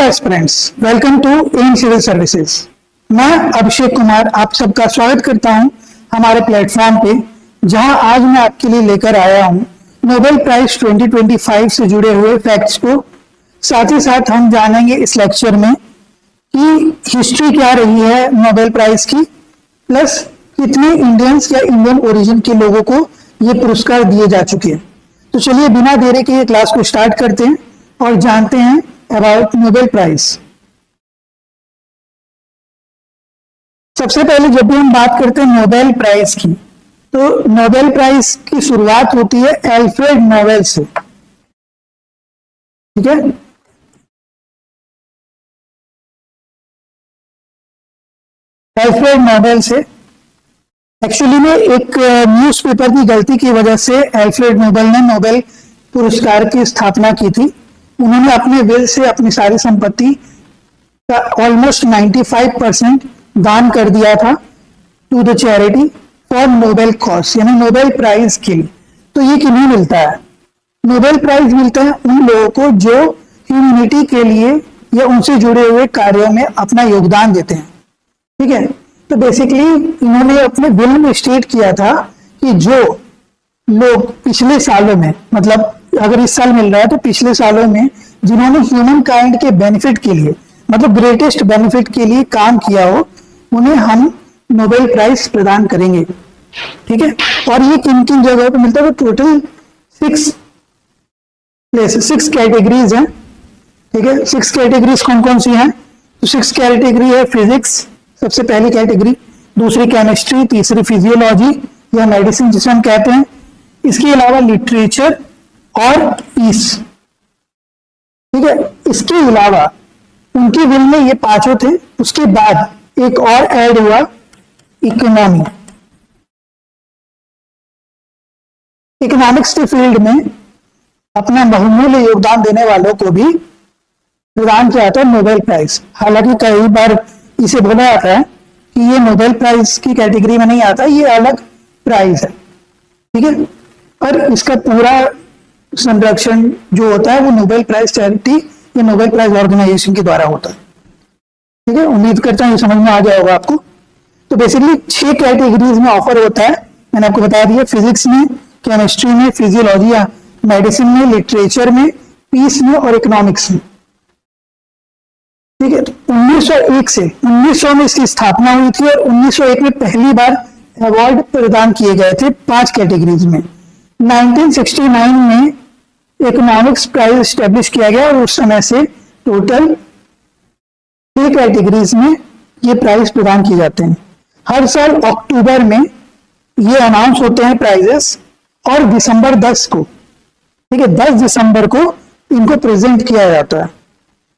Aspirants, welcome to M civil services. मैं अभिषेक कुमार आप सबका स्वागत करता हूं हमारे प्लेटफॉर्म पे, जहां आज मैं आपके लिए लेकर आया हूं नोबेल प्राइज 2025 से जुड़े हुए फैक्ट्स को। साथ ही साथ हम जानेंगे इस लेक्चर में कि हिस्ट्री क्या रही है नोबेल प्राइज की, प्लस कितने इंडियंस या इंडियन ओरिजिन के लोगों को ये पुरस्कार दिए जा चुके हैं। तो चलिए बिना देरी के ये क्लास को स्टार्ट करते हैं और जानते हैं अबाउट नोबेल प्राइज। सबसे पहले जब भी हम बात करते हैं नोबेल प्राइज की, तो नोबेल प्राइज की शुरुआत होती है एल्फ्रेड नोबेल से। ठीक है, एल्फ्रेड नोबेल से। एक्चुअली में एक न्यूज़पेपर की गलती की वजह से एल्फ्रेड नोबेल ने नोबेल पुरस्कार की स्थापना की थी। उन्होंने अपने विल से अपनी सारी संपत्ति का ऑलमोस्ट 95% दान कर दिया था to the charity for noble cause, यानी नोबेल प्राइज के लिए। तो ये किन्हें मिलता है? नोबेल प्राइज मिलता है उन लोगों को जो ह्यूमैनिटी के लिए या उनसे जुड़े हुए कार्यों में अपना योगदान देते हैं। ठीक है, तो बेसिकली इन्होंने अपने बिल में स्टेट किया था कि जो लोग पिछले सालों में, मतलब अगर इस साल मिल रहा है तो पिछले सालों में जिन्होंने ह्यूमन काइंड के बेनिफिट के लिए, मतलब ग्रेटेस्ट बेनिफिट के लिए काम किया हो, उन्हें हम नोबेल प्राइज प्रदान करेंगे। ठीक है, और ये किन किन जगहों पे मिलता है? तो टोटल 6 कैटेगरीज हैं। ठीक है, 6 कैटेगरीज कौन कौन सी हैं? तो 6 कैटेगरी है फिजिक्स, सबसे पहली कैटेगरी, दूसरी केमिस्ट्री, तीसरी फिजियोलॉजी या मेडिसिन जिसे हम कहते हैं, इसके अलावा लिटरेचर और पीस। ठीक है, इसके अलावा उनके विल में ये पांचों थे। उसके बाद एक और ऐड हुआ इकोनॉमी। इकोनॉमिक्स के फील्ड में अपना बहुमूल्य योगदान देने वालों को भी प्रदान किया जाता है नोबेल प्राइज। हालांकि कई बार इसे बोला जाता है कि ये नोबेल प्राइज की कैटेगरी में नहीं आता, ये अलग प्राइज है। ठीक है, और इसका पूरा संरक्षण जो होता है वो नोबेल प्राइज चैरिटी या नोबेल प्राइज ऑर्गेनाइजेशन के द्वारा होता है। ठीक है, उम्मीद करता हूँ ये समझ में आ गया होगा आपको। तो बेसिकली 6 कैटेगरीज में ऑफर होता है, मैंने आपको बता दिया, फिजिक्स में, केमिस्ट्री में, फिजियोलॉजी या मेडिसिन में, लिटरेचर में, पीस में और इकोनॉमिक्स में। ठीक है, तो 1901 से 1900 में इसकी स्थापना हुई थी और 1901 में पहली बार अवार्ड प्रदान किए गए थे 5 कैटेगरीज में। 1969 में इकोनॉमिक्स प्राइज स्टैब्लिश किया गया और उस समय से टोटल 6 कैटेगरीज में ये प्राइज प्रदान किए जाते हैं। हर साल अक्टूबर में ये अनाउंस होते हैं प्राइजेस, और दिसंबर 10 को, ठीक है, 10 दिसंबर को इनको प्रेजेंट किया जाता है।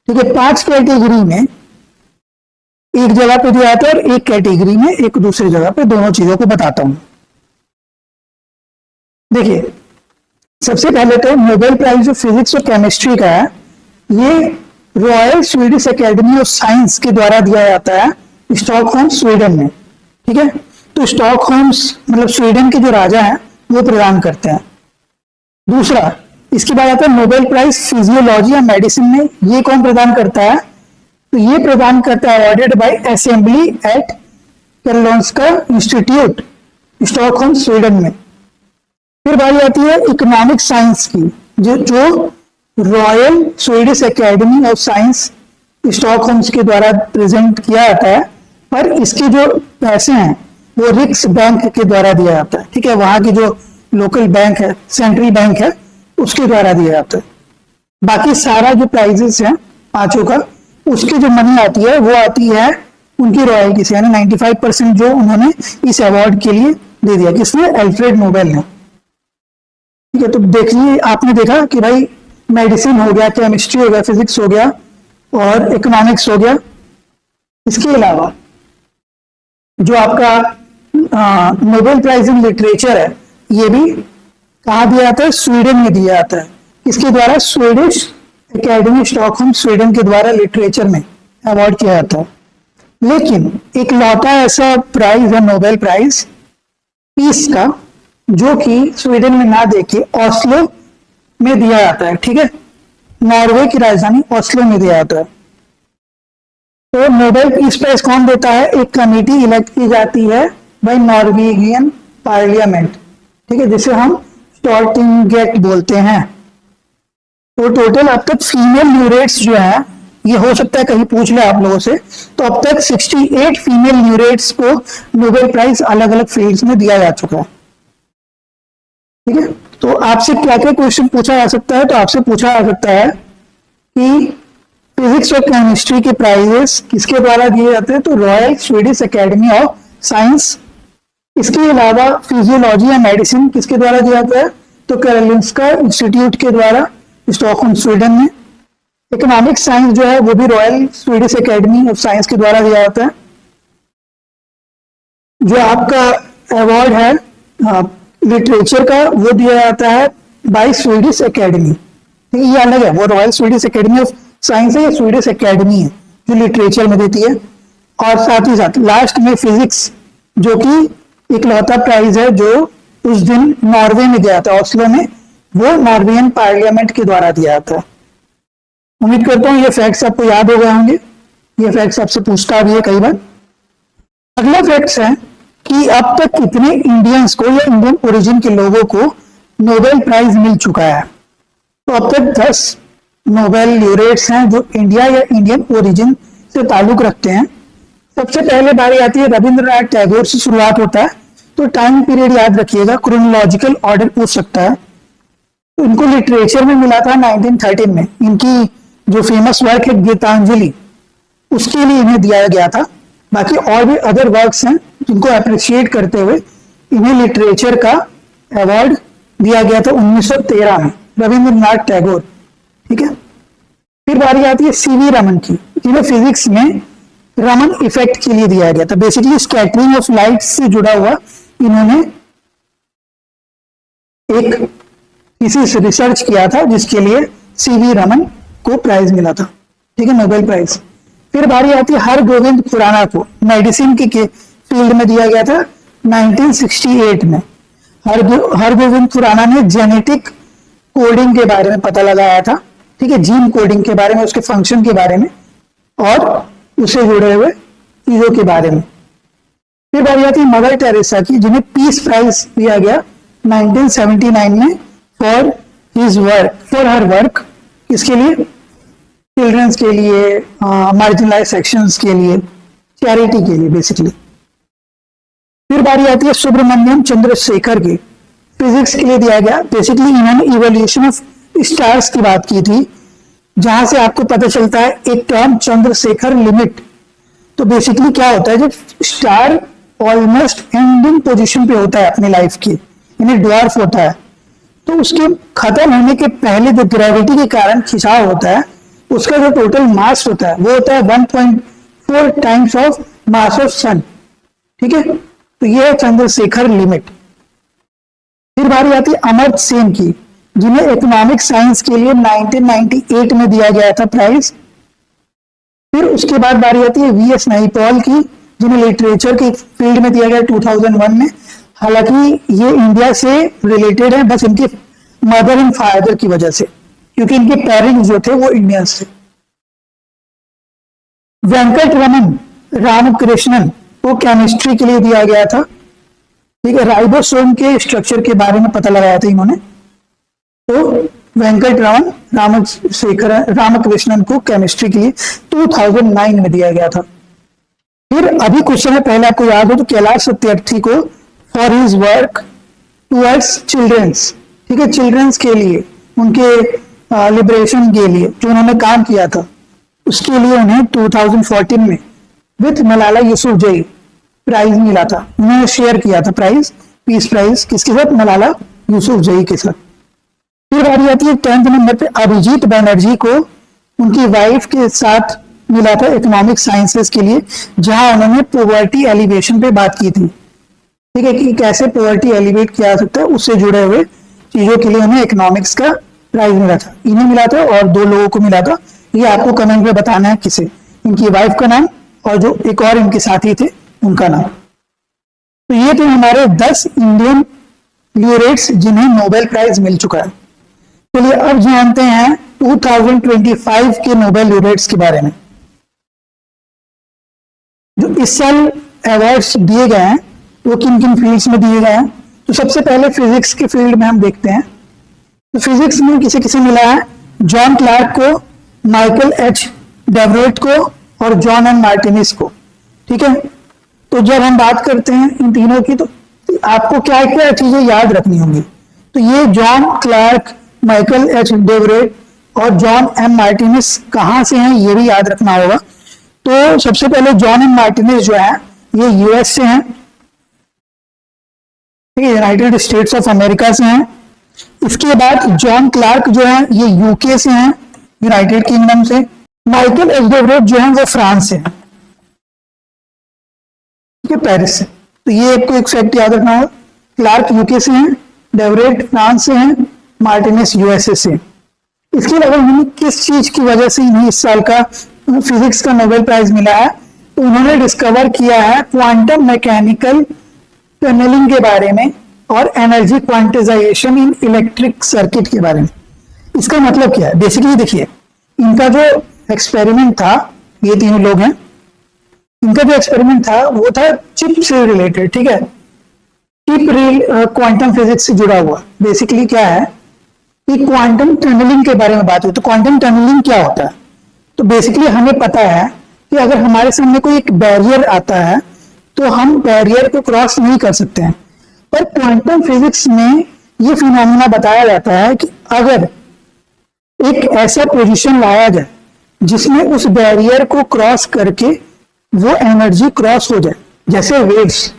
ठीक है, 5 कैटेगरी में एक जगह पे दिया जाता है और एक कैटेगरी में एक दूसरी जगह पे। दोनों चीजों को बताता हूं। देखिए, सबसे पहले तो नोबेल प्राइज जो फिजिक्स और केमिस्ट्री का है, ये royal Swedish Academy of science के द्वारा दिया जाता है स्टॉकहोम, स्वीडन में। ठीक है, तो स्टॉकहोम्स मतलब स्वीडन के जो राजा हैं वो प्रदान करते हैं। दूसरा, इसके बाद आता है नोबेल प्राइज फिजियोलॉजी या मेडिसिन में। ये कौन प्रदान करता है? तो ये प्रदान करता है awarded by assembly at Karolinska Institute, Stockholm, Sweden में। फिर बारी आती है इकोनॉमिक साइंस की, जो Royal Swedish Academy of Science Stockholm के द्वारा प्रेजेंट किया जाता है, पर इसके जो पैसे हैं वो रिक्स बैंक के द्वारा दिया जाता है। ठीक है, वहां की जो लोकल बैंक है, सेंट्रल बैंक है, उसके द्वारा दिया जाता है। बाकी सारा जो प्राइजेस है 5 का, उसकी जो मनी आती है वो आती है उनकी रॉयल्टी से, यानी 95% जो उन्होंने इस अवार्ड के लिए दे दिया। किसने? एल्फ्रेड नोबेल ने। ठीक है, तो देखिए, आपने देखा कि भाई मेडिसिन हो गया, केमिस्ट्री हो गया, फिजिक्स हो गया और इकोनॉमिक्स हो गया। इसके अलावा जो आपका नोबेल प्राइज इन लिटरेचर है, ये भी कहाँ दिया जाता है? स्वीडन में दिया जाता है। इसके द्वारा स्वीडिश एकेडमी स्टॉकहोम, स्वीडन के द्वारा लिटरेचर में अवार्ड किया जाता है। लेकिन एक लौटा ऐसा प्राइज है नोबेल प्राइज पीस का, जो कि स्वीडन में ना देके ऑस्लो में दिया जाता है। ठीक है, नॉर्वे की राजधानी ऑस्लो में दिया जाता है। तो नोबेल पीस प्राइज कौन देता है? एक कमेटी इलेक्ट की जाती है बाय नॉर्वेगियन पार्लियामेंट, ठीक है, जिसे हम स्टॉर्टिंगेट बोलते हैं। तो टोटल अब तक फीमेल ल्यूरेट्स जो है, ये हो सकता है कहीं पूछ ले आप लोगों से, तो अब तक 68 फीमेल ल्यूरेट्स को नोबेल प्राइज अलग अलग फील्ड्स में दिया जा चुका है। ठीक है, तो आपसे क्या क्या क्वेश्चन पूछा जा सकता है? तो आपसे पूछा जा सकता है कि फिजिक्स और केमिस्ट्री के प्राइजेस किसके द्वारा दिए जाते हैं? तो royal Swedish Academy of science. इसके अलावा फिजियोलॉजी या मेडिसिन किसके द्वारा दिया जाता है? तो कैरोलिंस्का इंस्टीट्यूट के द्वारा, स्टॉकहोम स्वीडन में। इकोनॉमिक साइंस जो है वो भी royal Swedish Academy of science के द्वारा दिया जाता है। जो आपका अवार्ड है लिटरेचर का, वो दिया जाता है बाय स्वीडिश एकेडमी। ये अलग है, वो royal Swedish Academy of science है, ये स्वीडिश एकेडमी है जो लिटरेचर में देती है। और साथ ही साथ लास्ट में फिजिक्स, जो कि इकलौता प्राइज है जो उस दिन नॉर्वे में दिया था, ऑस्लो में, वो नॉर्वेजियन पार्लियामेंट के द्वारा दिया जाता है। उम्मीद करता हूं ये फैक्ट्स आपको याद हो गए होंगे। ये फैक्ट्स आपसे पूछता भी है कई बार। अगला फैक्ट्स है कि अब तक कितने इंडियंस को या इंडियन ओरिजिन के लोगों को नोबेल प्राइज मिल चुका है? तो अब तक 10 नोबेल ल्यूरेट्स हैं जो इंडिया या इंडियन ओरिजिन से ताल्लुक रखते हैं। सबसे पहले बारी आती है रविंद्रनाथ टैगोर से शुरुआत होता है। तो टाइम पीरियड याद रखिएगा, क्रोनोलॉजिकल ऑर्डर पूछ सकता है। तो इनको लिटरेचर में मिला था 1913 में। इनकी जो फेमस वर्क है गीतांजलि, उसके लिए इन्हें दिया गया था। बाकी और भी अदर वर्क्स हैं जिनको अप्रिशिएट करते हुए इन्हें लिटरेचर का अवार्ड दिया गया था 1913 में, रविंद्रनाथ टैगोर। ठीक है, फिर बारी आती है सीवी रमन की, जिन्हें फिजिक्स में रमन इफेक्ट के लिए दिया गया था। बेसिकली स्कैटरिंग ऑफ लाइट से जुड़ा हुआ इन्होंने एक थीसिस रिसर्च किया था, जिसके लिए सीवी रमन को प्राइज मिला था। ठीक है, नोबेल प्राइज। फिर बारी आती है हरगोविंद खुराना को, मेडिसिन के फील्ड में दिया गया था 1968 में। हरगोविंद खुराना ने जेनेटिक कोडिंग के बारे में पता लगाया था। ठीक है, जीन कोडिंग के बारे में, उसके फंक्शन के बारे में और उससे जुड़े हुए चीजों के बारे में। फिर बारी आती है मदर टेरेसा की, जिन्हें पीस प्राइज दिया गया 1979 में for his work, for her work. इसके लिए चिल्ड्रंस के लिए, मार्जिनलाइज सेक्शंस के लिए, चैरिटी के लिए बेसिकली। फिर बारी आती है सुब्रमण्यम चंद्रशेखर की, फिजिक्स के लिए दिया गया। बेसिकली इन्होंने इवोल्यूशन ऑफ स्टार्स की बात की थी, जहां से आपको पता चलता है एक टर्म चंद्रशेखर लिमिट। तो बेसिकली क्या होता है, जब स्टार ऑलमोस्ट एंडिंग पोजीशन पे होता है अपनी लाइफ की, इन्हें ड्वार्फ होता है, तो उसके खत्म होने के पहले जो ग्रेविटी के कारण खिंचाव होता है, उसका जो टोटल मास होता है वो होता है 1.4 टाइम्स ऑफ मास ऑफ सन। ठीक है, तो ये है चंद्रशेखर लिमिट। फिर बारी आती है अमर्त्य सेन की, जिन्हें इकोनॉमिक साइंस के लिए 1998 में दिया गया था प्राइज। फिर उसके बाद बारी आती है वीएस नाइपॉल की, जिन्हें लिटरेचर के फील्ड में दिया गया 2001 में। हालांकि ये इंडिया से रिलेटेड है, बस इनके मदर एंड फादर की वजह से, क्योंकि इनके पेरेंट्स जो थे वो इंडियंस थे। वेंकट रमन रामकृष्णन को केमिस्ट्री के लिए दिया गया था। ठीक है, राइबोसोम के स्ट्रक्चर के बारे में पता लगाया था इन्होंने। तो वेंकट रमन रामकृष्णन को केमिस्ट्री के लिए 2009 में दिया गया था। फिर अभी कुछ समय पहले आपको याद हो तो कैलाश सत्यार्थी को for his work towards childrens, ठीक है, चिल्ड्रंस के लिए, उनके लिबरेशन के लिए जो उन्होंने काम किया था, उसके लिए उन्हें 2014 में विथ मलाला यूसुफजई प्राइज मिला था। उन्होंने शेयर किया था प्राइज, पीस प्राइज, किसके साथ? मलाला यूसुफजई के साथ। फिर बारी आती है 10th नंबर पे अभिजीत बनर्जी को उनकी वाइफ के साथ मिला था इकोनॉमिक साइंसेस के लिए, जहां उन्होंने पॉवर्टी एलिवेशन पे बात की थी। ठीक है, कि कैसे पॉवर्टी एलिवेट किया जा सकता है, उससे जुड़े हुए चीजों के लिए उन्हें इकोनॉमिक्स का प्राइज मिला था। इन्हें मिला था और 2 लोगों को मिला था। ये आपको कमेंट में बताना है किसे, इनकी वाइफ का नाम और जो एक और इनके साथी थे उनका नाम। तो ये थे हमारे 10 इंडियन ल्यूरेट्स जिन्हें नोबेल प्राइज मिल चुका है। चलिए अब जानते हैं 2025 के नोबेल ल्यूरेट्स के बारे में। जो इस साल अवार्ड्स दिए गए हैं वो किन किन फील्ड्स में दिए गए हैं, तो सबसे पहले फिजिक्स के फील्ड में हम देखते हैं। तो फिजिक्स में किसे किसे मिला है, जॉन क्लार्क को, माइकल एच डेवरेट को और जॉन एन मार्टिनिस को। ठीक है, तो जब हम बात करते हैं इन तीनों की तो आपको क्या क्या चीजें याद रखनी होंगी। तो ये जॉन क्लार्क, माइकल एच डेवरेट और जॉन एम मार्टिनिस कहाँ से हैं ये भी याद रखना होगा। तो सबसे पहले जॉन एम मार्टिनिस जो है ये यूएस से हैं, ठीक है, यूनाइटेड स्टेट्स ऑफ अमेरिका से हैं। इसके बाद जॉन क्लार्क जो है ये यूके से हैं, यूनाइटेड किंगडम से। माइकल एच डेवरेट जो है वो फ्रांस से हैं, ठीक है, पेरिस से। तो ये आपको एक फैक्ट याद रखना होगा, क्लार्क यूके से हैं, डेवरेट फ्रांस से हैं, मार्टिनेस यूएसए से। इसके अलावा इन्हें किस चीज की वजह से इन्हें इस साल का फिजिक्स का नोबेल प्राइज मिला है, तो उन्होंने डिस्कवर किया है क्वांटम मैकेनिकल टनलिंग के बारे में और एनर्जी क्वांटिजाइजेशन इन इलेक्ट्रिक सर्किट के बारे में। इसका मतलब क्या है, बेसिकली देखिए इनका जो एक्सपेरिमेंट था, ये तीनों लोग हैं, इनका जो एक्सपेरिमेंट था वो था चिप से रिलेटेड, ठीक है, चिप क्वांटम फिजिक्स से जुड़ा हुआ। बेसिकली क्या है कि क्वांटम टनलिंग के बारे में बात हुई। तो क्वांटम टनलिंग क्या होता है, तो बेसिकली हमें पता है कि अगर हमारे सामने कोई एक बैरियर आता है तो हम बैरियर को क्रॉस नहीं कर सकते हैं, पर क्वांटम फिजिक्स में ये फिनोमेना बताया जाता है कि अगर एक ऐसा पोजीशन लाया जाए जिसमें उस बैरियर को क्रॉस करके वो एनर्जी क्रॉस हो जाए, जैसे वेव्स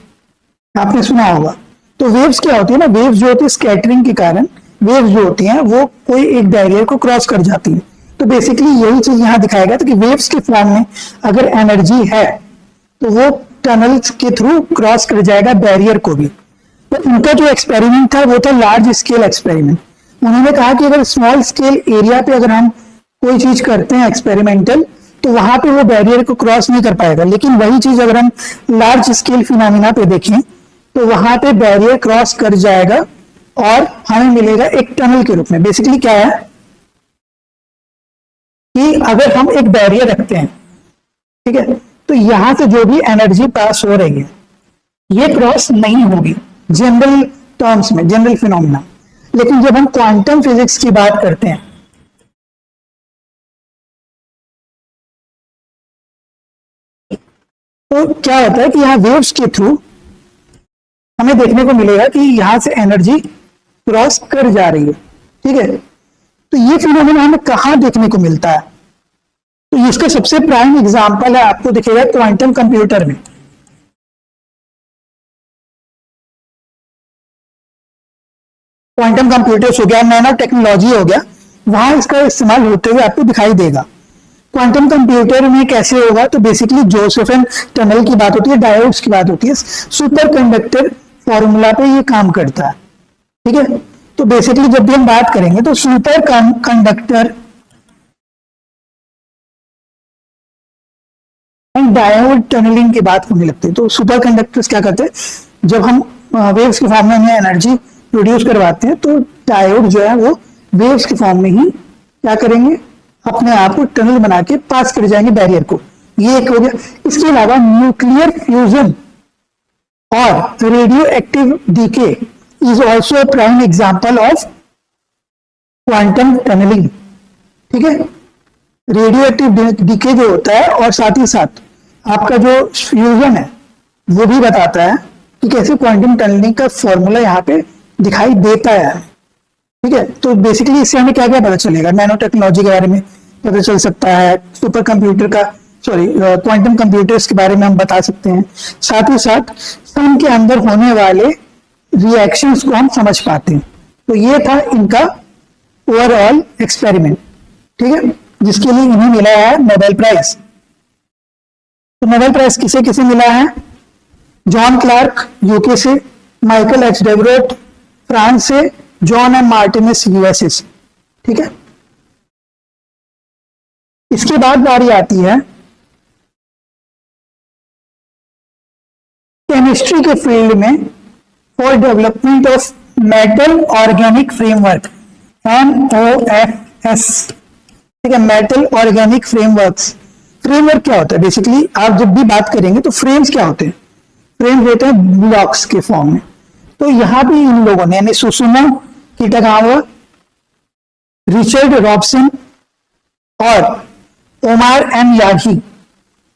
आपने सुना होगा। तो वेव्स क्या होती है ना, वेव्स जो होती है स्कैटरिंग के कारण वेव्स जो होती हैं वो कोई एक बैरियर को क्रॉस कर जाती है। तो बेसिकली यही चीज यहाँ दिखाया गया था कि वेव्स के फॉर्म में अगर एनर्जी है तो वो टनल्स के थ्रू क्रॉस कर जाएगा बैरियर को भी। तो उनका जो एक्सपेरिमेंट था वो था लार्ज स्केल एक्सपेरिमेंट। उन्होंने कहा कि अगर स्मॉल स्केल एरिया पे अगर हम कोई चीज करते हैं एक्सपेरिमेंटल तो वहां पे वो बैरियर को क्रॉस नहीं कर पाएगा, लेकिन वही चीज अगर हम लार्ज स्केल फिनोमिना पे देखें तो वहां पे बैरियर क्रॉस कर जाएगा और हमें मिलेगा एक टनल के रूप में। बेसिकली क्या है कि अगर हम एक बैरियर रखते हैं, ठीक है, तो यहां से जो भी एनर्जी पास हो रही है ये क्रॉस नहीं होगी जनरल टर्म्स में, जनरल फिनोमिना। लेकिन जब हम क्वांटम फिजिक्स की बात करते हैं तो क्या होता है कि यहाँ वेव्स के थ्रू हमें देखने को मिलेगा कि यहां से एनर्जी क्रॉस कर जा रही है, ठीक है। तो ये फिनोमेना हमें कहां देखने को मिलता है, तो इसका सबसे प्राइम एग्जांपल है, आपको दिखेगा क्वांटम कंप्यूटर में। क्वांटम कंप्यूटर्स हो गया, नैनो टेक्नोलॉजी हो गया, वहां इसका इस्तेमाल होते हुए आपको दिखाई देगा। क्वांटम कंप्यूटर में कैसे होगा, तो बेसिकली जोसेफन टनल की बात होती है, डायोड्स की बात होती है, सुपर कंडक्टर फॉर्मूला पे ये काम करता है, ठीक है। तो बेसिकली जब भी हम बात करेंगे तो superconductor and diode tunnelling की बात होने लगती है। तो सुपर कंडक्टर्स क्या करते हैं, जब हम वेव्स के फॉर्म में एनर्जी प्रोड्यूस करवाते हैं तो डायोड जो है वो वेव्स के फॉर्म में ही क्या करेंगे, अपने आप को टनल बना के पास कर जाएंगे बैरियर को। ये एक हो गया। इसके अलावा न्यूक्लियर फ्यूजन और radioactive decay is also a prime example of quantum tunnelling, ठीक है। रेडियो एक्टिव डीके जो होता है और साथ ही साथ आपका जो फ्यूजन है वो भी बताता है कि कैसे क्वांटम टनलिंग का फॉर्मूला यहाँ पे दिखाई देता है, ठीक है। तो बेसिकली इससे हमें क्या क्या पता चलेगा, नैनो टेक्नोलॉजी के बारे में पता चल सकता है, सुपर कंप्यूटर का क्वांटम कंप्यूटर्स के बारे में हम बता सकते हैं, साथ ही साथ सन के अंदर होने वाले रिएक्शंस को हम समझ पाते हैं। तो ये था इनका ओवरऑल एक्सपेरिमेंट, ठीक है, जिसके लिए इन्हें मिला है नोबेल प्राइज। तो नोबेल प्राइज किसे किसे मिला है, जॉन क्लार्क यूके से, माइकल एच डेवरेट फ्रांस से, जॉन एम मार्टिनेस यूएसए से, ठीक है। इसके बाद बारी आती है केमिस्ट्री के फील्ड में for development of metal organic framework, MOFS, ठीक है, मेटल ऑर्गेनिक फ्रेमवर्क्स फ्रेमवर्क क्या होता है? बेसिकली आप जब भी बात करेंगे तो फ्रेम्स क्या होते हैं? फ्रेम्स होते हैं ब्लॉक्स के फॉर्म में। तो यहाँ भी इन लोगों ने यानी सुसुमो किटागावा, रिचर्ड रॉबसन और ओमार एम यागी,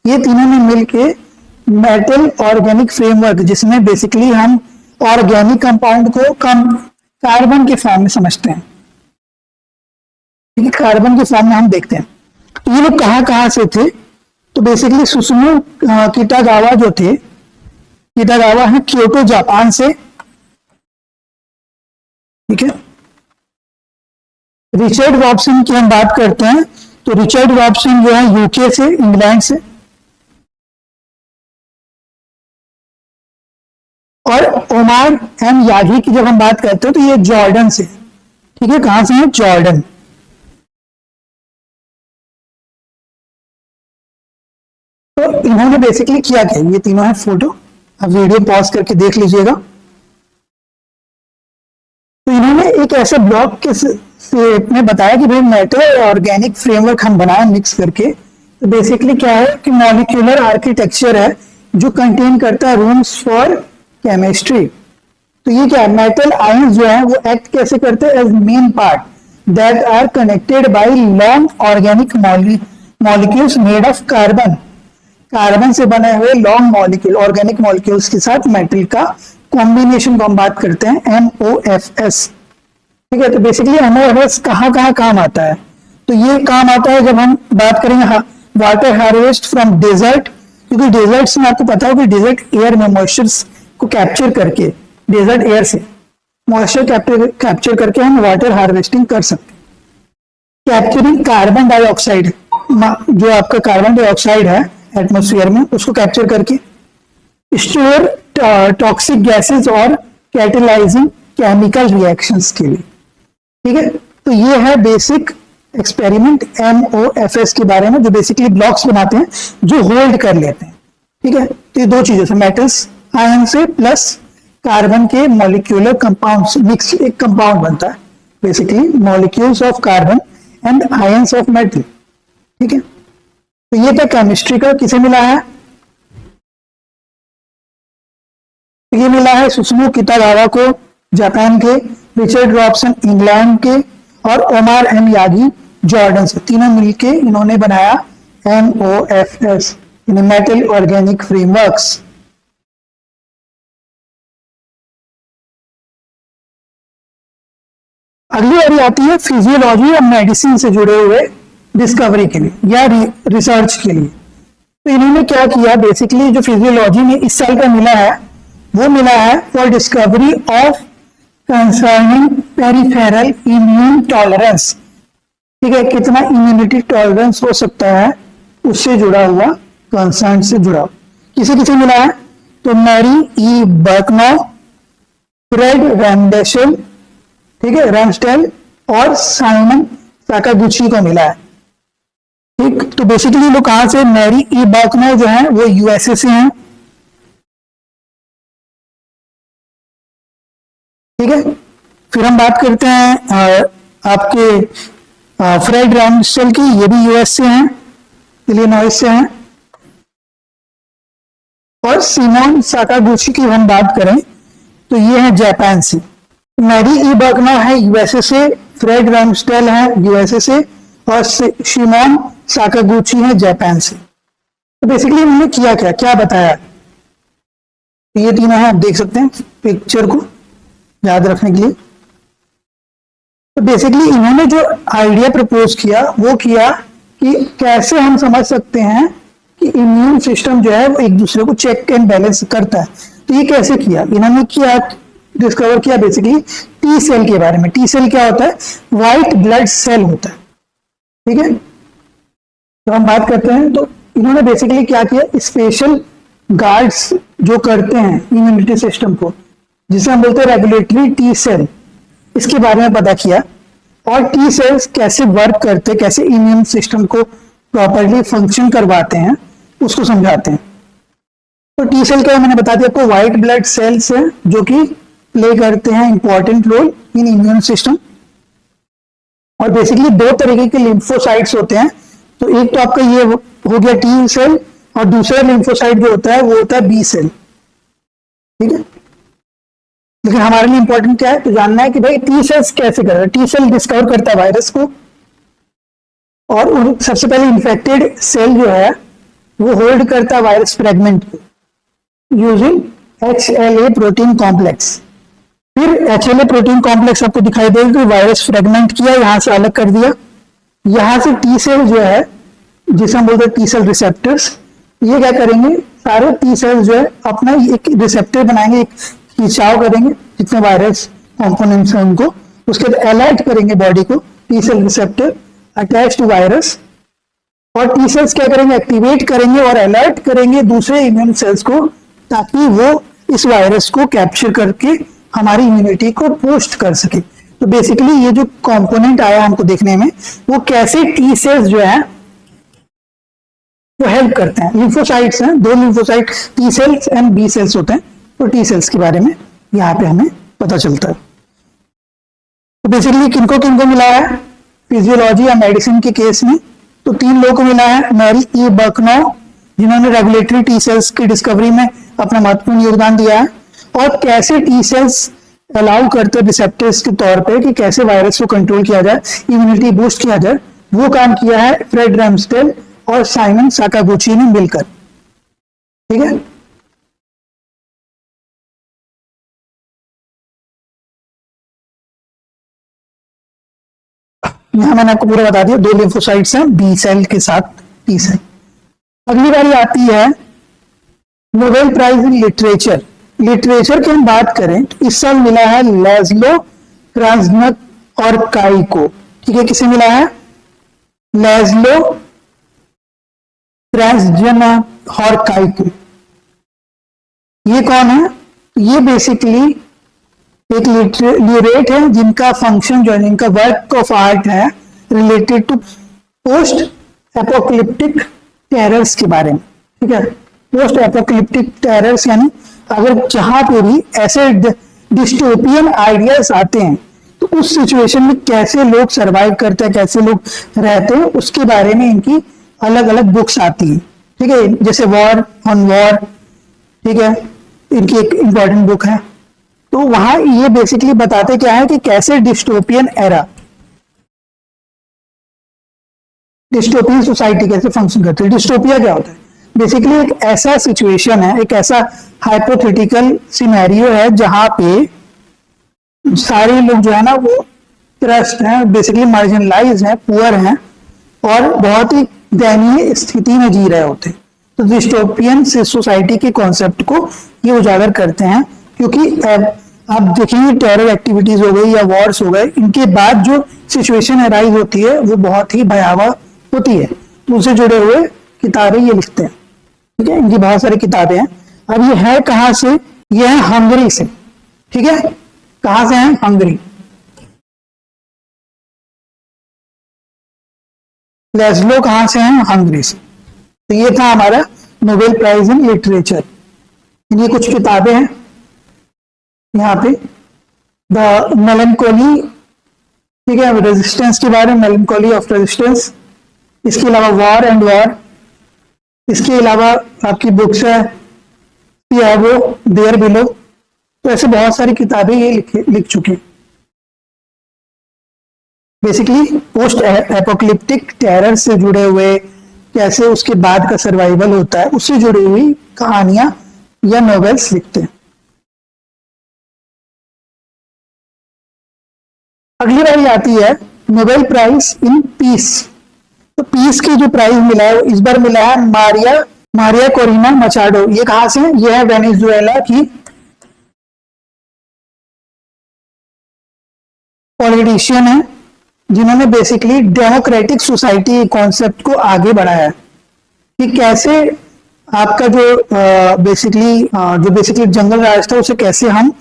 ये तीनों ने मिलके मेटल ऑर्गेनिक फ्रेमवर्क, जिसमें बेसिकली हम ऑर्गेनिक कंपाउंड को कार्बन के फॉर्म में समझते हैं, कार्बन के फॉर्म में हम देखते हैं। तो ये लोग कहां से थे? तो बेसिकली सुसुमो किटागावा जो थे, किटागावा है क्योटो जापान से, ठीक है। रिचर्ड रॉबसन की हम बात करते हैं तो रिचर्ड रॉबसन जो है यूके से, इंग्लैंड से, और ओमार एम यागी की जब हम बात करते हैं तो ये जॉर्डन से, ठीक है। कहां से है? जॉर्डन। तो इन्होंने बेसिकली किया क्या? ये तीनों है फोटो, आप वीडियो पॉज करके देख लीजिएगा। तो इन्होंने एक ऐसे ब्लॉक के शेप में बताया कि भाई मेटल ऑर्गेनिक फ्रेमवर्क हम बनाए मिक्स करके। तो बेसिकली क्या है कि मॉलिक्यूलर आर्किटेक्चर है जो कंटेन करता है रूम्स फॉर केमिस्ट्री। तो ये क्या है? मेटल आयंस जो है वो एक्ट कैसे करते हैं? As main part that are connected by long organic molecules made of carbon. Carbon से बने हुए लॉन्ग मॉलिक्यूल, ऑर्गेनिक मॉलिक्यूल्स के साथ मेटल का कॉम्बिनेशन को हम बात करते हैं MOFS, ठीक है। तो बेसिकली MOFS कहाँ कहाँ काम आता है? तो ये काम आता है जब हम बात करेंगे वाटर हार्वेस्ट फ्रॉम डेजर्ट, क्योंकि डेजर्ट्स में आपको पता हो कि डेजर्ट एयर में मॉइस्चर को कैप्चर करके, डेजर्ट एयर से मॉइस्चर कैप्चर करके हम वाटर हार्वेस्टिंग कर सकते हैं। कैप्चरिंग कार्बन डाइऑक्साइड, जो आपका कार्बन डाइऑक्साइड है एटमॉस्फेयर में, उसको कैप्चर करके स्टोर टॉक्सिक गैसेस और कैटेलाइजिंग केमिकल रिएक्शंस के लिए, ठीक है। तो ये है बेसिक एक्सपेरिमेंट MOFS के बारे में, जो बेसिकली ब्लॉक्स बनाते हैं जो होल्ड कर लेते हैं, ठीक है। तो ये दो चीजें से, मेटल्स आयन से प्लस कार्बन के मॉलिक्यूलर कंपाउंड्स मिक्स एक कंपाउंड बनता है, basically molecules of carbon and ions of metal, ठीक है। तो ये था केमिस्ट्री का। किसे मिला है? ये मिला है सुसुमो किटागावा को जापान के, रिचर्ड रॉबसन इंग्लैंड के, और ओमार एम यागी जॉर्डन से। तीनों मिलके इन्होंने बनाया MOFS, मेटल ऑर्गेनिक फ्रेमवर्क्स। अगली बारी आती है फिजियोलॉजी और मेडिसिन से जुड़े हुए डिस्कवरी के लिए या रिसर्च के लिए। तो इन्होंने क्या किया? बेसिकली जो फिजियोलॉजी में इस साल का मिला है वो मिला है for discovery of concerning peripheral immune tolerance, ठीक है। कितना इम्यूनिटी टॉलरेंस हो सकता है उससे जुड़ा हुआ, कंसर्न से जुड़ा। किसे किसे मिला है? तो मैरी ई बर्कनॉ, फ्रेड रैमडेशल, ठीक है, रैमस्टेल, और साइमन साकागुची को मिला है, ठीक। तो बेसिकली लोग कहां से? मैरी ई बर्कनॉ जो है वो USA से हैं, ठीक है। फिर हम बात करते हैं आपके फ्रेड रैमस्टेल की, ये भी US से हैं, इलिनॉइस से हैं। और सिमोन साकागुची की हम बात करें तो ये है जापान से। मैरी ई बर्कनॉ है USA से, फ्रेड रैमस्टेल है USA से, और सिमोन साकागुची है जापान से। तो बेसिकली उन्होंने किया क्या क्या बताया? तो ये तीनों है, आप देख सकते हैं पिक्चर को याद रखने के लिए। तो बेसिकली इन्होंने जो आइडिया प्रपोज किया वो किया कि कैसे हम समझ सकते हैं कि इम्यून सिस्टम जो है वो एक दूसरे को चेक एंड बैलेंस करता है। तो ये कैसे किया? इन्होंने किया, डिस्कवर किया बेसिकली टी सेल के बारे में। टी सेल क्या होता है? व्हाइट ब्लड सेल होता है, ठीक है। तो हम बात करते हैं तो इन्होंने बेसिकली क्या किया? स्पेशल गार्ड्स जो करते हैं इम्यूनिटी सिस्टम को, जिसे हम बोलते हैं रेगुलेटरी टी सेल, इसके बारे में पता किया। और टी सेल्स कैसे वर्क करते हैं, कैसे इम्यून सिस्टम को प्रॉपरली फंक्शन करवाते हैं, उसको समझाते हैं। तो टी सेल क्या है मैंने बता दिया आपको, व्हाइट ब्लड सेल्स है जो कि प्ले करते हैं important role in immune system. और बेसिकली दो तरीके के लिम्फोसाइट्स होते हैं। तो एक तो आपका ये हो गया टी सेल, और दूसरा लिम्फोसाइट जो होता है वो होता है बी सेल, ठीक है। लेकिन हमारे लिए इंपॉर्टेंट क्या है, तो जानना है कि भाई टी सेल्स कैसे कर रहा है। टी सेल डिस्कवर करता है वायरस को, और सबसे पहले इन्फेक्टेड सेल जो है वो होल्ड करता है वायरस फ्रेगमेंट को यूजिंग HLA प्रोटीन कॉम्प्लेक्स। फिर HLA प्रोटीन कॉम्प्लेक्स आपको दिखाई देगा कि वायरस फ्रेगमेंट किया, यहां से अलग कर दिया। यहां से टी सेल जो है, जिसे हम बोलते हैं टी सेल रिसेप्टर्स, ये क्या करेंगे, सारे टी सेल्स जो है अपना एक रिसेप्टर बनाएंगे, एक खिंचाव करेंगे जितने वायरस कॉम्पोनेंट्स हैं उनको, उसके बाद अलर्ट करेंगे बॉडी को, T cell receptor attach to virus, और टी सेल्स क्या करेंगे, एक्टिवेट करेंगे और अलर्ट करेंगे दूसरे इम्यून सेल्स को, ताकि वो इस वायरस को कैप्चर करके हमारी इम्यूनिटी को बूस्ट कर सके। तो बेसिकली ये जो कंपोनेंट आया हमको देखने में, वो कैसे टी सेल्स जो है वो हेल्प करते हैं। लिम्फोसाइट्स हैं, दो lymphocyte T cells and B cells होते हैं, तो टी सेल्स के बारे में यहाँ पे हमें पता चलता है। तो बेसिकली किनको किनको मिला है फिजियोलॉजी या मेडिसिन के केस में, तो 3 लोगों को मिला है। मैरी ई बर्कनॉ, जिन्होंने रेगुलेटरी टी सेल्स की डिस्कवरी में अपना महत्वपूर्ण योगदान दिया है, और कैसे टी सेल्स अलाउ करते हैं रिसेप्टर्स के तौर पे कि कैसे वायरस को कंट्रोल किया जाए, इम्यूनिटी बूस्ट किया जाए, वो काम किया है फ्रेड रैमस्टेल और साइमन साकागुची ने मिलकर, ठीक है। यहां मैंने आपको पूरा बता दिया, 2 लिम्फोसाइट्स हैं बी सेल के साथ टी सेल। अगली बारी आती है Nobel prize in literature. Literature की हम बात करें तो इस साल मिला है लेज़लो, क्रास्नक और काई को, ठीक है। किसे मिला है, लेज़लो, क्रास्नक और काई को। ये कौन है, ये बेसिकली एक लिटरेट है जिनका फंक्शन जो है, जिनका वर्क ऑफ आर्ट है related to post apocalyptic terrors के बारे में, ठीक है। पोस्ट एपोकलिप्टिक टेरर्स यानी अगर जहां पे भी ऐसे डिस्टोपियन आइडियाज आते हैं तो उस सिचुएशन में कैसे लोग सरवाइव करते हैं, कैसे लोग रहते हैं, उसके बारे में इनकी अलग अलग बुक्स आती हैं, ठीक है। जैसे वॉर ऑन वॉर, ठीक है, इनकी एक इंपॉर्टेंट बुक है। तो वहां ये बेसिकली बताते क्या है कि कैसे डिस्टोपियन एरा, डिस्टोपियन सोसाइटी कैसे फंक्शन करती है। डिस्टोपिया क्या होता है, बेसिकली एक ऐसा सिचुएशन है, एक ऐसा हाइपोथेटिकल सिनेरियो है जहां पे सारे लोग जो है ना वो त्रस्त हैं, बेसिकली मार्जिनलाइज हैं, पुअर हैं, और बहुत ही दयनीय स्थिति में जी रहे होते हैं। तो डिस्टोपियन सोसाइटी के कॉन्सेप्ट को ये उजागर करते हैं, क्योंकि आप देखेंगे टेरर एक्टिविटीज हो गई या वॉर्स हो गए, इनके बाद जो सिचुएशन अराइज होती है वो बहुत ही भयावह होती है। उनसे जुड़े हुए किताबें ये लिखते हैं, ठीक है। इनकी बहुत सारी किताबें हैं। अब ये है कहां से, ये है हंगरी से, ठीक है। कहां से है, हंगरी। लेज़लो कहां से है, हंगरी से। तो ये था हमारा नोबेल प्राइज इन लिटरेचर। ये कुछ किताबें हैं यहाँ पे, द मेलनकोली, ठीक है, रेजिस्टेंस के बारे में, मेलनकोली ऑफ रेजिस्टेंस। इसके अलावा वॉर एंड वॉर, इसके अलावा आपकी बुक्स है वो देयर बिलो। तो ऐसे बहुत सारी किताबें ये लिख चुके हैं। बेसिकली पोस्ट एपोकलिप्टिक टेरर से जुड़े हुए, कैसे उसके बाद का सर्वाइवल होता है, उससे जुड़ी हुई कहानियां या नॉवेल्स लिखते हैं। अगली बारी आती है नोबेल प्राइज इन पीस। तो पीस की जो प्राइज मिला है इस बार मिला है मारिया कोरिना मचाडो। ये कहां से है, ये है वेनेजुएला की पॉलिटिशियन है, जिन्होंने बेसिकली डेमोक्रेटिक सोसाइटी कॉन्सेप्ट को आगे बढ़ाया कि कैसे आपका जो बेसिकली जंगल राज था उसे कैसे हम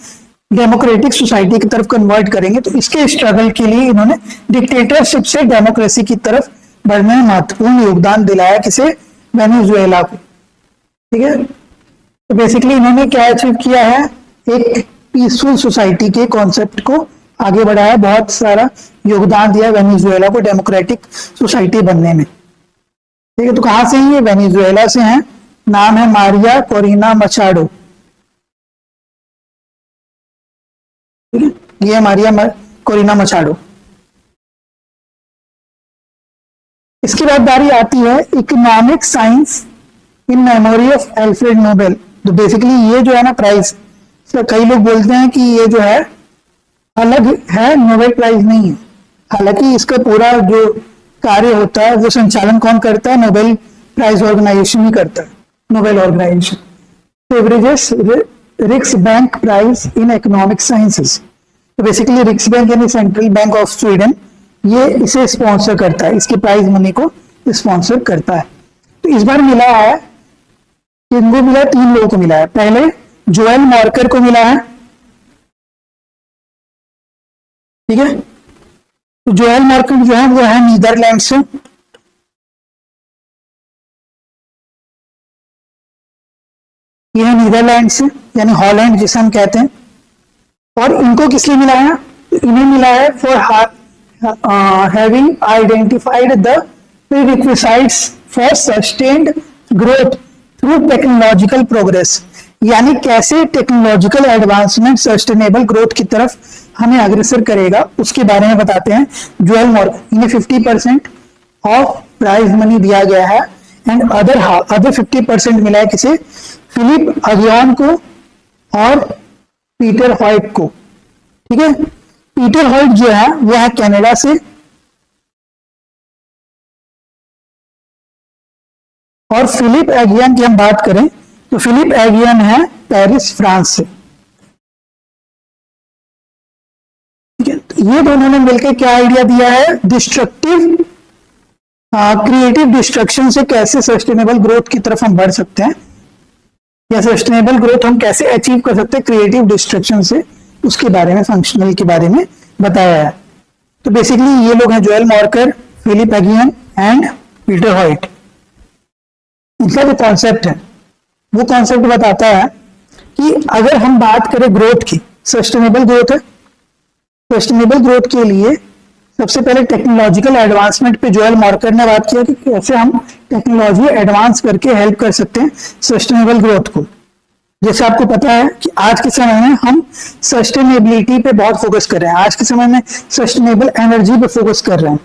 डेमोक्रेटिक सोसाइटी की तरफ कन्वर्ट करेंगे। तो इसके स्ट्रगल के लिए इन्होंने डिक्टेटरशिप से डेमोक्रेसी की तरफ बढ़ने में महत्वपूर्ण योगदान दिलाया, किसे, वेनेजुएला को, ठीक है। तो बेसिकली इन्होंने क्या अचीव किया है, एक पीसफुल सोसाइटी के कॉन्सेप्ट को आगे बढ़ाया, बहुत सारा योगदान दिया वेनेजुएला को डेमोक्रेटिक सोसाइटी बनने में। ठीक है, तो कहां से हैं ये? वेनेजुएला से हैं। नाम है मारिया कोरिना मचाडो। ठीक है, ये मारिया कोरिना मचाडो। इसके बाद बारी आती है economic science in memory of Alfred Nobel. तो बेसिकली ये जो है ना प्राइज, कई लोग बोलते हैं कि ये जो है अलग है, नोबेल प्राइज नहीं है। हालांकि इसका पूरा जो कार्य होता है वो संचालन कौन करता है? नोबेल प्राइज ऑर्गेनाइजेशन ही करता है, Nobel organisation. Sveriges Riksbank prize in economic sciences. तो बेसिकली रिक्स बैंक यानी सेंट्रल बैंक ऑफ स्वीडन, ये इसे स्पॉन्सर करता है, इसकी प्राइज मनी को स्पॉन्सर करता है। तो इस बार मिला है, किनको मिला? 3 लोगों को मिला है। पहले जोएल मॉर्कर को मिला है। ठीक है, तो जोएल मॉर्कर जो है वो है नीदरलैंड से। ये है नीदरलैंड से, यानी हॉलैंड जिसे हम कहते हैं। और इनको किस लिए मिला है? इन्हें मिला है for having identified the prerequisites for sustained growth through technological progress। यानी कैसे टेक्नोलॉजिकल एडवांसमेंट सस्टेनेबल ग्रोथ की तरफ हमें अग्रसर करेगा, उसके बारे में बताते हैं जोएल मॉर्कर। इन्हें 50% ऑफ प्राइज मनी दिया गया है एंड अदर 50% मिला है किसे? फिलिप अगियन को और पीटर हॉइट को। ठीक है, पीटर हॉइट जो है वो है कनाडा से, और फिलिप एगियन की हम बात करें तो फिलिप एगियन है पेरिस, फ्रांस से। ठीक है, तो ये दोनों ने मिलकर क्या आइडिया दिया है? डिस्ट्रक्टिव क्रिएटिव डिस्ट्रक्शन से कैसे सस्टेनेबल ग्रोथ की तरफ हम बढ़ सकते हैं, या सस्टेनेबल ग्रोथ हम कैसे अचीव कर सकते हैं क्रिएटिव डिस्ट्रक्शन से, उसके बारे में, फंक्शनल के बारे में बताया है। तो बेसिकली ये लोग हैं Joel Mokyr, Philippe Aghion and Peter Howitt. इनका जो कॉन्सेप्ट है वो कॉन्सेप्ट बताता है कि अगर हम बात करें ग्रोथ की, सस्टेनेबल ग्रोथ है, सस्टेनेबल ग्रोथ के लिए सबसे पहले टेक्नोलॉजिकल एडवांसमेंट पे जोएल मॉर्कर ने बात किया कि कैसे हम टेक्नोलॉजी एडवांस करके हेल्प कर सकते हैं सस्टेनेबल ग्रोथ को। जैसे आपको पता है कि आज के समय में हम सस्टेनेबिलिटी पे बहुत फोकस कर रहे हैं, आज के समय में सस्टेनेबल एनर्जी पे फोकस कर रहे हैं।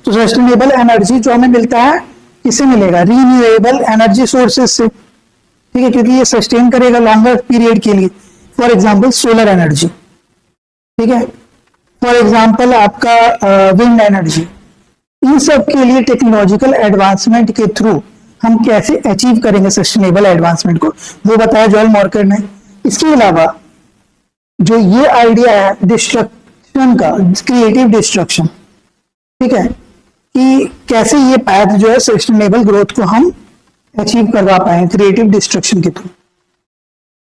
तो सस्टेनेबल एनर्जी जो हमें मिलता है किससे मिलेगा? रीन्यूएबल एनर्जी सोर्सेज से। ठीक है, क्योंकि ये सस्टेन करेगा लॉन्गर पीरियड के लिए। फॉर एग्जांपल सोलर एनर्जी, ठीक है, फॉर एग्जांपल आपका विंड एनर्जी। इन सब के लिए टेक्नोलॉजिकल एडवांसमेंट के थ्रू हम कैसे अचीव करेंगे सस्टेनेबल एडवांसमेंट को, वो बताया जोएल मॉर्कर ने। इसके अलावा जो ये आइडिया है डिस्ट्रक्शन का, क्रिएटिव डिस्ट्रक्शन, ठीक है, कि कैसे ये पैथ जो है सस्टेनेबल ग्रोथ को हम अचीव करवा पाए क्रिएटिव डिस्ट्रक्शन के थ्रू।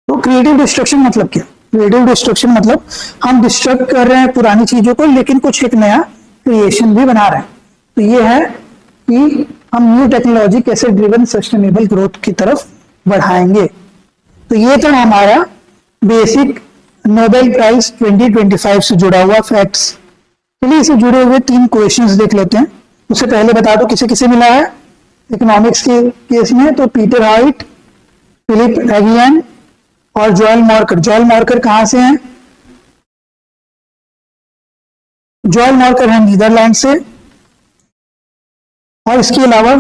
तो क्रिएटिव डिस्ट्रक्शन मतलब क्या? क्रिएटिव डिस्ट्रक्शन मतलब हम डिस्ट्रक्ट कर रहे हैं पुरानी चीजों को, लेकिन कुछ एक नया क्रिएशन भी बना रहे हैं। तो ये है कि हम न्यू टेक्नोलॉजी कैसे ड्रिवन सस्टेनेबल ग्रोथ की तरफ बढ़ाएंगे। तो ये था हमारा बेसिक नोबेल प्राइज 2025 से जुड़ा हुआ फैक्ट्स। चलिए इसे जुड़े हुए 3 क्वेश्चंस देख लेते हैं। उससे पहले बता दो किसे किसे मिला है इकोनॉमिक्स के केस में। तो पीटर हॉइट, फिलिप एगियन और जोएल मॉर्कर। जोएल मॉर्कर कहां से हैं? जोएल मॉर्कर है नीदरलैंड से, और इसके अलावा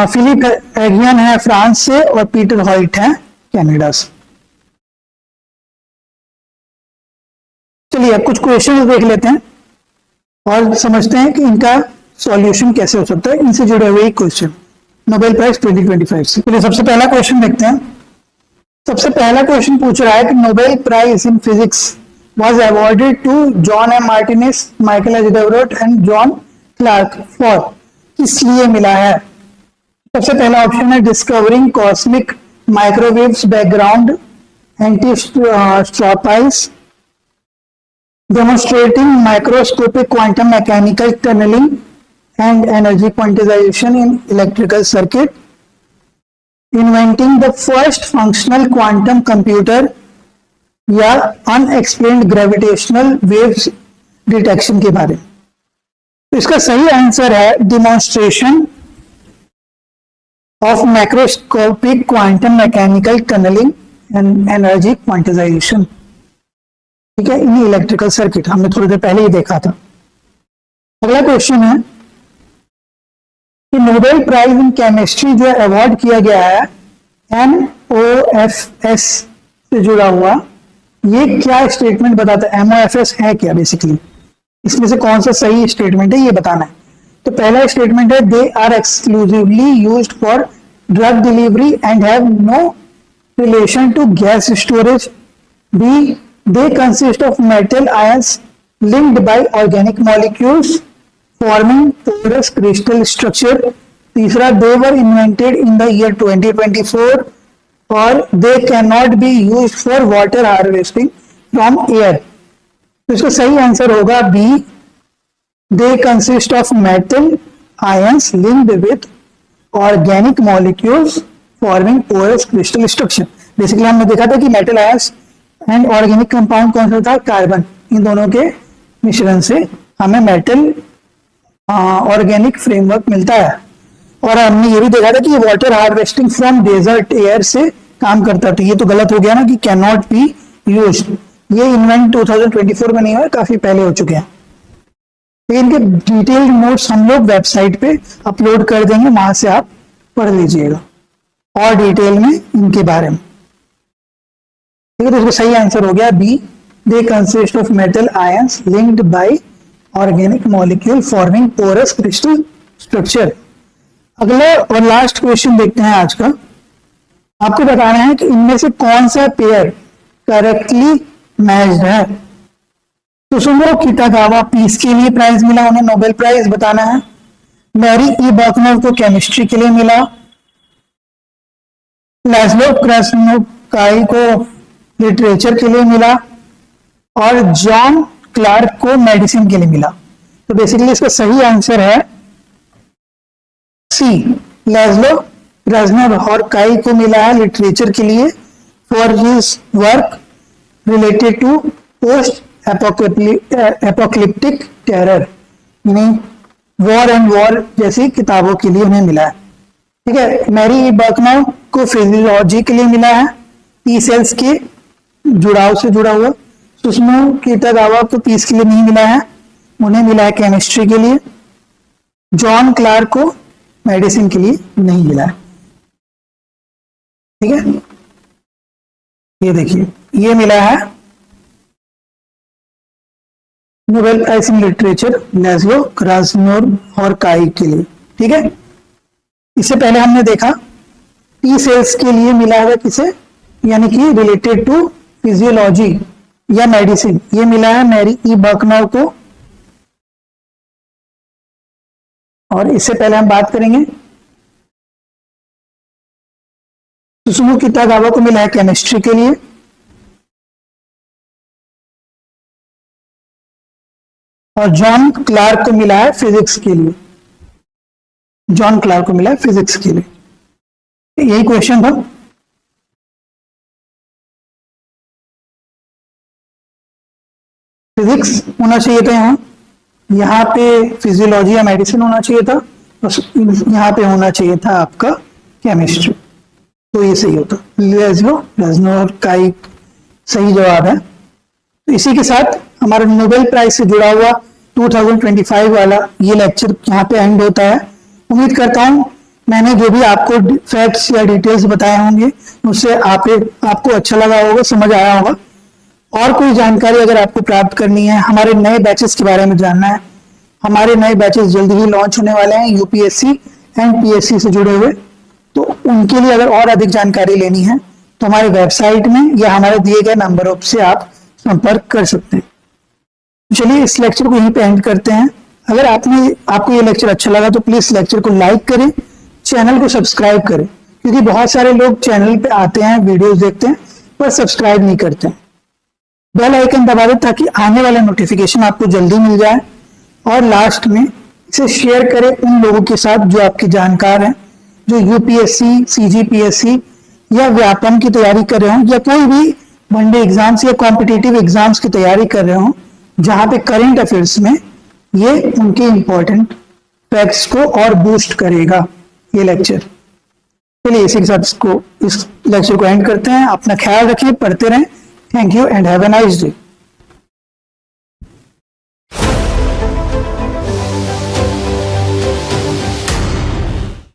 फिलिप एगियन है फ्रांस से, और पीटर हॉइट है कनाडा से। चलिए अब कुछ क्वेश्चन देख लेते हैं और समझते हैं कि इनका सॉल्यूशन कैसे हो सकता है। इनसे जुड़े हुए क्वेश्चन नोबेल प्राइज 2025 से। चलिए सबसे पहला क्वेश्चन देखते हैं। सबसे पहला क्वेश्चन पूछ रहा है कि Nobel prize in physics was awarded to John M Martinis, Michael H Devoret and John Clarke for, किस लिए मिला है? सबसे पहला ऑप्शन है discovering cosmic microwaves background anisotropies, demonstrating microscopic quantum mechanical tunneling and energy quantization in electrical circuit, inventing the first functional quantum computer, या unexplained gravitational waves detection के बारे में। तो इसका सही आंसर है demonstration of macroscopic quantum mechanical tunnelling and energy quantisation. ठीक है, इन इलेक्ट्रिकल सर्किट हमने थोड़ी देर पहले ही देखा था। अगला क्वेश्चन है कि नोबेल प्राइज इन केमिस्ट्री जो अवार्ड किया गया है MOFS से जुड़ा हुआ, ये क्या स्टेटमेंट बताता है? MOFS है क्या बेसिकली, इसमें से कौन सा सही स्टेटमेंट है ये बताना है। तो पहला स्टेटमेंट है they are exclusively used for drug delivery and have no relation to gas storage. B they consist of metal ions linked by organic molecules forming porous crystal structure। तीसरा, they were invented in the year 2024 और they cannot be used for water harvesting from air। तो इसका सही answer होगा B, they consist of metal ions linked with organic molecules forming porous crystal structure। Basically हमने देखा था कि metal ions and organic compound कौन सा था? कार्बन। इन दोनों के मिश्रण से हमें मेटल ऑर्गेनिक फ्रेमवर्क मिलता है। और हमने ये भी देखा था कि ये water harvesting from desert air से काम करता था। ये तो गलत हो गया ना कि कैन नॉट बी यूज्ड, ये इन्वेंट 2024 में नहीं हुआ, काफी पहले हो चुके हैं। तो इनके डिटेल्ड नोट्स हम लोग वेबसाइट पे अपलोड कर देंगे, वहां से आप पढ़ लीजिएगा और डिटेल में इनके बारे में। ठीक है, तो इसका सही आंसर हो गया B, they consist of metal ions linked by organic molecule forming porous crystal structure। अगला और लास्ट क्वेश्चन देखते हैं आज का। आपको बताना है कि इनमें से कौन सा पेयर करेक्टली मैच्ड है। सुसुमो कितागावा पीस के लिए प्राइज मिला, उन्हें नोबेल प्राइज बताना है। मैरी ई बर्कनर को केमिस्ट्री के लिए मिला। लैज़्लो क्रास्नोकाई को लिटरेचर के लिए मिला और जॉन क्लार्क को मेडिसिन के लिए मिला। तो बेसिकली इसका सही आंसर है सी, लैज़्लो क्रास्नोकाई को मिला है लिटरेचर के लिए for his work related to post apocalyptic terror, यानी वॉर एंड वॉर जैसी किताबों के लिए उन्हें मिला है। ठीक है, मैरी बर्कनर को फिजियोलॉजी के लिए मिला है, टी सेल्स के जुड़ाव से जुड़ा हुआ। सुसुमो कितागावा को पीस के लिए नहीं मिला है, उन्हें मिला है केमिस्ट्री के लिए। जॉन क्लार्क को मेडिसिन के लिए नहीं मिला है। ठीक है, ये देखिए, ये मिला है नोबेल प्राइज इन लिटरेचर लैज़्लो क्रास्नोकाई के लिए। ठीक है, इससे पहले हमने देखा टी सेल्स के लिए मिला है किसे, यानी कि रिलेटेड टू फिजियोलॉजी या मेडिसिन, ये मिला है मैरी ई बर्कनर को। और इससे पहले हम बात करेंगे सुसुमो कितागावा को मिला है केमिस्ट्री के लिए। और जॉन क्लार्क को मिला है फिजिक्स के लिए। जॉन क्लार्क को मिला है फिजिक्स के लिए। यही क्वेश्चन था। फिजिक्स होना चाहिए था यहाँ पे फिजियोलॉजी या मेडिसिन होना चाहिए था, बस यहाँ पे होना चाहिए था आपका केमिस्ट्री, तो ये सही होता। लैज़्लो क्रास्नोकाई सही जवाब है। तो इसी के साथ हमारा नोबेल प्राइज से जुड़ा हुआ 2025 वाला ये लेक्चर यहाँ पे एंड होता है। उम्मीद करता हूँ मैंने जो भी आपको फैक्ट्स या डिटेल्स बताए होंगे उससे आपको अच्छा लगा होगा, समझ आया होगा। और कोई जानकारी अगर आपको प्राप्त करनी है, हमारे नए बैचेस के बारे में जानना है, हमारे नए बैचेस जल्दी ही लॉन्च होने वाले हैं यूपीएससी एंड पीएससी से जुड़े हुए, तो उनके लिए अगर और अधिक जानकारी लेनी है तो हमारे वेबसाइट में या हमारे दिए गए नंबरों से आप संपर्क कर सकते हैं। चलिए इस लेक्चर को यहीं पे एंड करते हैं। अगर आपको ये लेक्चर अच्छा लगा तो प्लीज लेक्चर को लाइक करें, चैनल को सब्सक्राइब करें, क्योंकि बहुत सारे लोग चैनल पे आते हैं, वीडियोस देखते हैं पर सब्सक्राइब नहीं करते हैं। बेल आइकन दबा दें ताकि आने वाला नोटिफिकेशन आपको जल्दी मिल जाए। और लास्ट में इसे शेयर करें उन लोगों के साथ जो आपके जानकार हैं, जो यूपीएससी, सीजीपीएससी या व्यापम की तैयारी कर रहे हो या कोई भी वनडे एग्जाम्स या कॉम्पिटिटिव एग्जाम्स की तैयारी कर रहे हो, जहां पे करंट अफेयर्स में ये उनके इंपॉर्टेंट फैक्ट्स को और बूस्ट करेगा ये लेक्चर। चलिए इसी के साथ इस लेक्चर को एंड करते हैं। अपना ख्याल रखिए, पढ़ते रहें। Thank you and have a nice day.